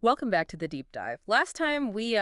Welcome back to the deep dive. Last time we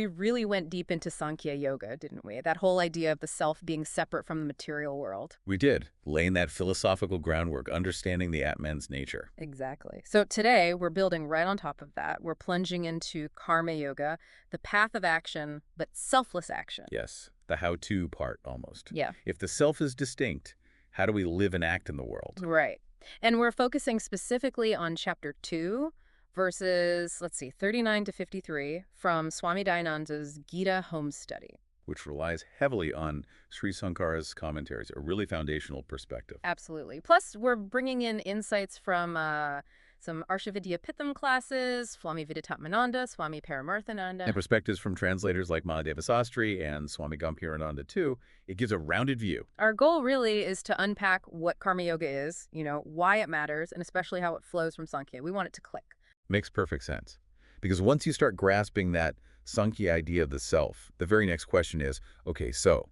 really went deep into Sankhya Yoga, didn't we? That whole idea of the self being separate from the material world. We did, laying that philosophical groundwork, understanding the Atman's nature. Exactly. So today we're building right on top of that. We're plunging into Karma Yoga, the path of action, but selfless action. Yes, the how-to part almost. Yeah, If the self is distinct, how do we live and act in the world? right. And we're focusing specifically on chapter 2, verses, let's see, 39 to 53 from Swami Dayananda's Gita Home Study. Which relies heavily on Sri Sankara's commentaries, a really foundational perspective. Absolutely. Plus, we're bringing in insights from some Arsha Vidya classes, Swami Vidyatmananda, Swami Paramarthananda. And perspectives from translators like Mahadeva Sastri and Swami Gampirananda too. It gives a rounded view. Our goal really is to unpack what Karma Yoga is, why it matters, and especially how it flows from Sankhya. We want it to click. Makes perfect sense. Because once you start grasping that Sankhya idea of the self, the very next question is, okay, so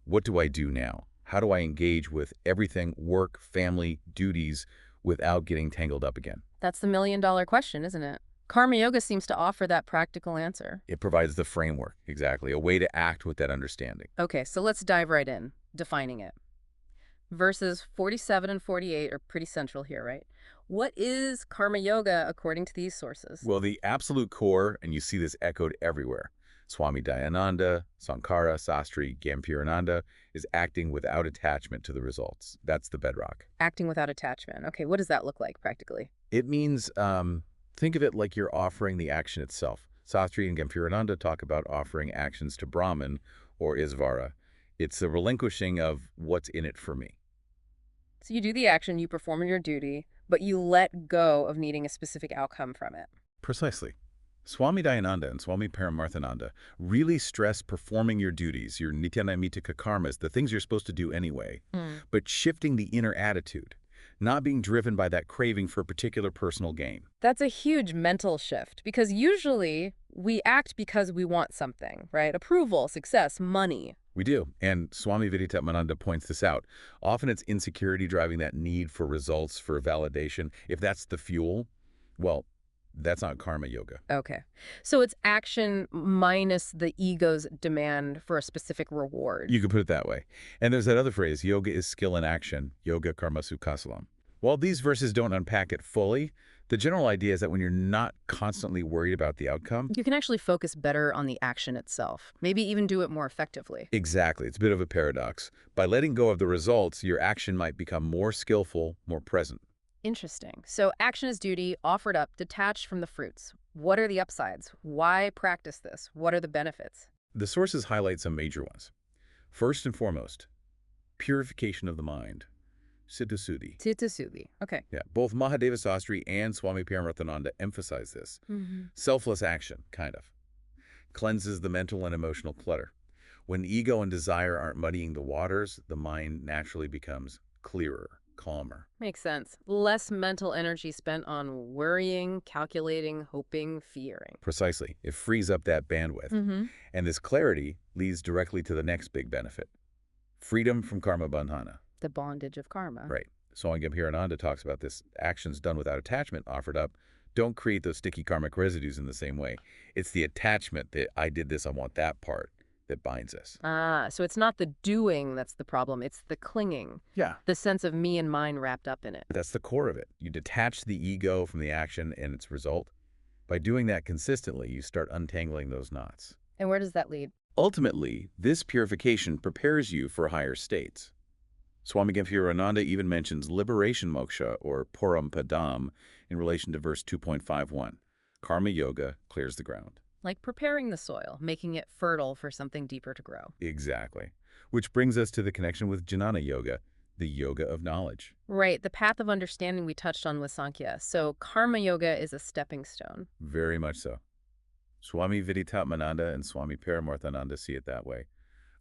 what do I do now? How do I engage with everything, work, family, duties, without getting tangled up again? That's the million-dollar question, isn't it? Karma Yoga seems to offer that practical answer. It provides the framework, exactly, a way to act with that understanding. Okay, so let's dive right in, defining it. Verses 47 and 48 are pretty central here, right? What is Karma Yoga according to these sources? Well, the absolute core, and you see this echoed everywhere, Swami Dayananda, Sankara, Sastri, Gampirananda, is acting without attachment to the results. That's the bedrock. Acting without attachment. Okay, what does that look like practically? It means, think of it like you're offering the action itself. Sastri and Gampirananda talk about offering actions to Brahman or Isvara. It's a relinquishing of what's in it for me. So you do the action, you perform your duty, but you let go of needing a specific outcome from it. Precisely. Swami Dayananda and Swami Paramarthananda really stress performing your duties, your nityanaimittika karmas, the things you're supposed to do anyway, but shifting the inner attitude, not being driven by that craving for a particular personal gain. That's a huge mental shift because usually we act because we want something, right? Approval, success, money. We do, and Swami Vidyatmananda points this out. Often it's insecurity driving that need for results, for validation. If that's the fuel, well, that's not karma yoga. Okay. So it's action minus the ego's demand for a specific reward. You could put it that way. And there's that other phrase, yoga is skill in action, yoga karmasu kasalam. While these verses don't unpack it fully, the general idea is that when you're not constantly worried about the outcome, You can actually focus better on the action itself, maybe even do it more effectively. exactly, it's a bit of a paradox. By letting go of the results, your action might become more skillful, more present. Interesting. So action is duty, offered up, detached from the fruits. What are the upsides? Why practice this? What are the benefits? The sources highlight some major ones. First and foremost, purification of the mind. Siddhasuddhi. Chittasuddhi. Okay. Yeah, both Mahadeva Sastri and Swami Paramarthananda emphasize this. Selfless action, kind of. Cleanses the mental and emotional clutter. When ego and desire aren't muddying the waters, the mind naturally becomes clearer, calmer. Makes sense. Less mental energy spent on worrying, calculating, hoping, fearing. Precisely. It frees up that bandwidth. And this clarity leads directly to the next big benefit. Freedom from karma bandhana. The bondage of karma. Right. Swami Gampirananda talks about this. Actions done without attachment offered up don't create those sticky karmic residues in the same way. It's the attachment that I did this, I want that part that binds us. Ah, so it's not the doing that's the problem. It's the clinging. Yeah. The sense of me and mine wrapped up in it. That's the core of it. You detach the ego from the action and its result. By doing that consistently, you start untangling those knots. And where does that lead? Ultimately, this purification prepares you for higher states. Swami Gampirananda even mentions liberation moksha, or parampadam, in relation to verse 2.51. Karma yoga clears the ground. Like preparing the soil, making it fertile for something deeper to grow. Exactly. Which brings us to the connection with jnana yoga, the yoga of knowledge. Right, the path of understanding we touched on with Sankhya. So karma yoga is a stepping stone. Very much so. Swami Vidyatmananda and Swami Paramarthananda see it that way.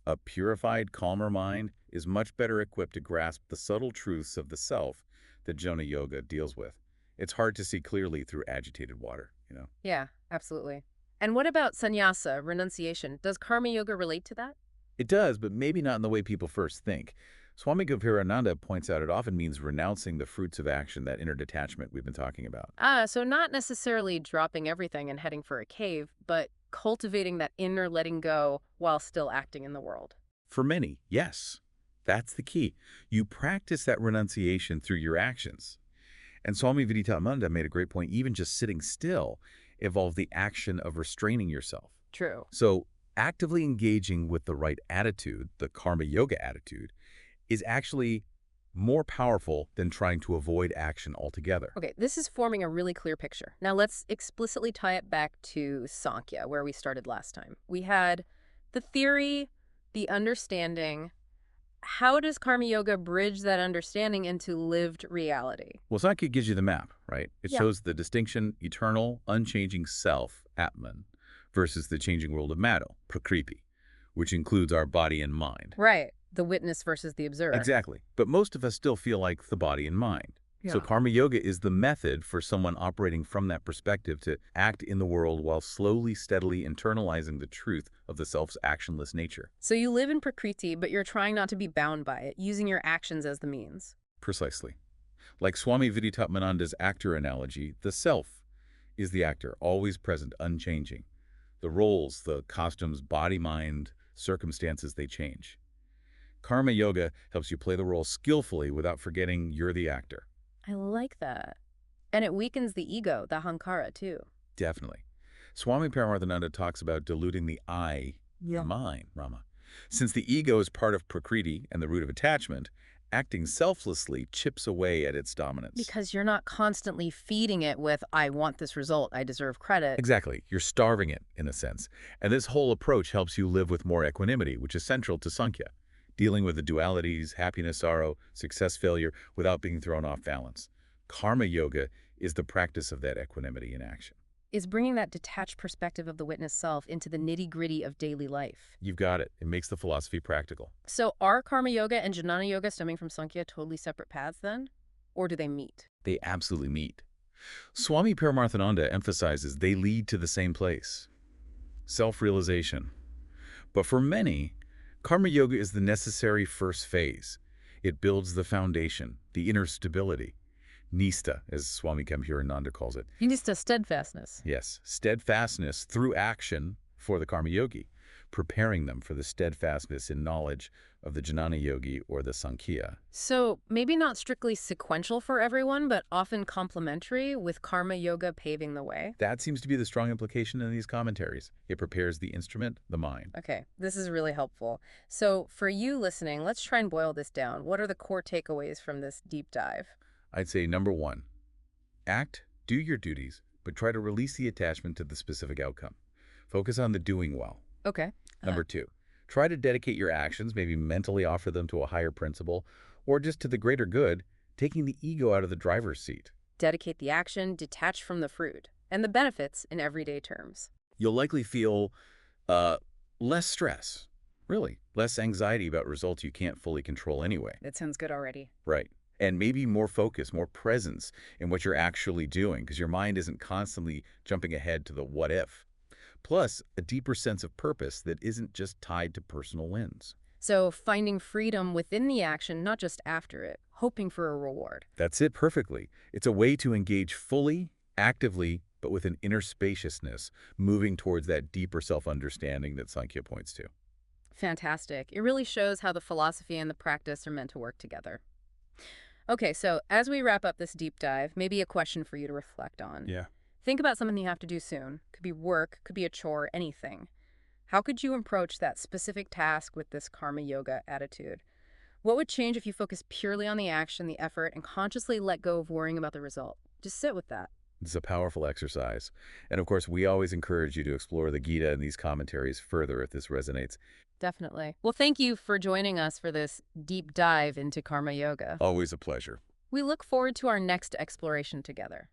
A purified, calmer mind is much better equipped to grasp the subtle truths of the self that jnana yoga deals with. It's hard to see clearly through agitated water, you know? Yeah, absolutely. And what about sannyasa, renunciation? Does karma yoga relate to that? It does, but maybe not in the way people first think. Swami Vivekananda points out it often means renouncing the fruits of action, that inner detachment we've been talking about. So not necessarily dropping everything and heading for a cave, but cultivating that inner letting go while still acting in the world. For many, yes, that's the key. You practice that renunciation through your actions. And Swami Vivekananda made a great point. Even just sitting still involves the action of restraining yourself. True. So actively engaging with the right attitude, the karma yoga attitude, is actually more powerful than trying to avoid action altogether. Okay, this is forming a really clear picture. Now let's explicitly tie it back to Sankhya, where we started last time. We had the theory, the understanding. How does Karma Yoga bridge that understanding into lived reality? Well, Sankhya gives you the map, right? It Yeah. shows the distinction, eternal, unchanging self, Atman, versus the changing world of matter, Prakriti, which includes our body and mind. Right. The witness versus the observer. Exactly. But most of us still feel like the body and mind. So Yeah. karma yoga is the method for someone operating from that perspective to act in the world while slowly, steadily internalizing the truth of the self's actionless nature. So you live in Prakriti, but you're trying not to be bound by it, using your actions as the means. Precisely. Like Swami Vivekananda's actor analogy, the self is the actor, always present, unchanging. The roles, the costumes, body, mind, circumstances, they change. Karma yoga helps you play the role skillfully without forgetting you're the actor. I like that. And it weakens the ego, the hankara, too. Definitely. Swami Paramarthananda talks about diluting the I, mine, Rama. Since the ego is part of Prakriti and the root of attachment, acting selflessly chips away at its dominance. Because you're not constantly feeding it with, I want this result, I deserve credit. Exactly. You're starving it, in a sense. And this whole approach helps you live with more equanimity, which is central to Sankhya, dealing with the dualities, happiness, sorrow, success, failure, without being thrown off balance. Karma yoga is the practice of that equanimity in action. Is bringing that detached perspective of the witness self into the nitty-gritty of daily life. You've got it. It makes the philosophy practical. So are Karma Yoga and Jnana Yoga stemming from Sankhya totally separate paths then? Or do they meet? They absolutely meet. Swami Paramarthananda emphasizes they lead to the same place, self-realization. But for many, Karma Yoga is the necessary first phase. It builds the foundation, the inner stability. Nista, as Swami Vivekananda calls it. Nista, steadfastness. Yes, steadfastness through action for the Karma Yogi, preparing them for the steadfastness in knowledge of the Jnana Yogi or the Sankhya. So maybe not strictly sequential for everyone, but often complementary, with Karma Yoga paving the way. That seems to be the strong implication in these commentaries. It prepares the instrument, the mind. Okay, this is really helpful. So for you listening, let's try and boil this down. What are the core takeaways from this deep dive? I'd say number one, act, do your duties, but try to release the attachment to the specific outcome. Focus on the doing well. Okay. Number two, try to dedicate your actions, maybe mentally offer them to a higher principle, or just to the greater good, taking the ego out of the driver's seat. Dedicate the action, detach from the fruit, and the benefits in everyday terms. You'll likely feel less stress, really, less anxiety about results you can't fully control anyway. That sounds good already. Right. And maybe more focus, more presence in what you're actually doing, because your mind isn't constantly jumping ahead to the what if. Plus, a deeper sense of purpose that isn't just tied to personal wins. So finding freedom within the action, not just after it, hoping for a reward. That's it perfectly. It's a way to engage fully, actively, but with an inner spaciousness, moving towards that deeper self-understanding that Sankhya points to. Fantastic. It really shows how the philosophy and the practice are meant to work together. Okay, so as we wrap up this deep dive, maybe a question for you to reflect on. Yeah. Think about something you have to do soon. Could be work, could be a chore, anything. How could you approach that specific task with this karma yoga attitude? What would change if you focus purely on the action, the effort, and consciously let go of worrying about the result? Just sit with that. It's a powerful exercise. And of course, we always encourage you to explore the Gita and these commentaries further if this resonates. Definitely. Well, thank you for joining us for this deep dive into karma yoga. Always a pleasure. We look forward to our next exploration together.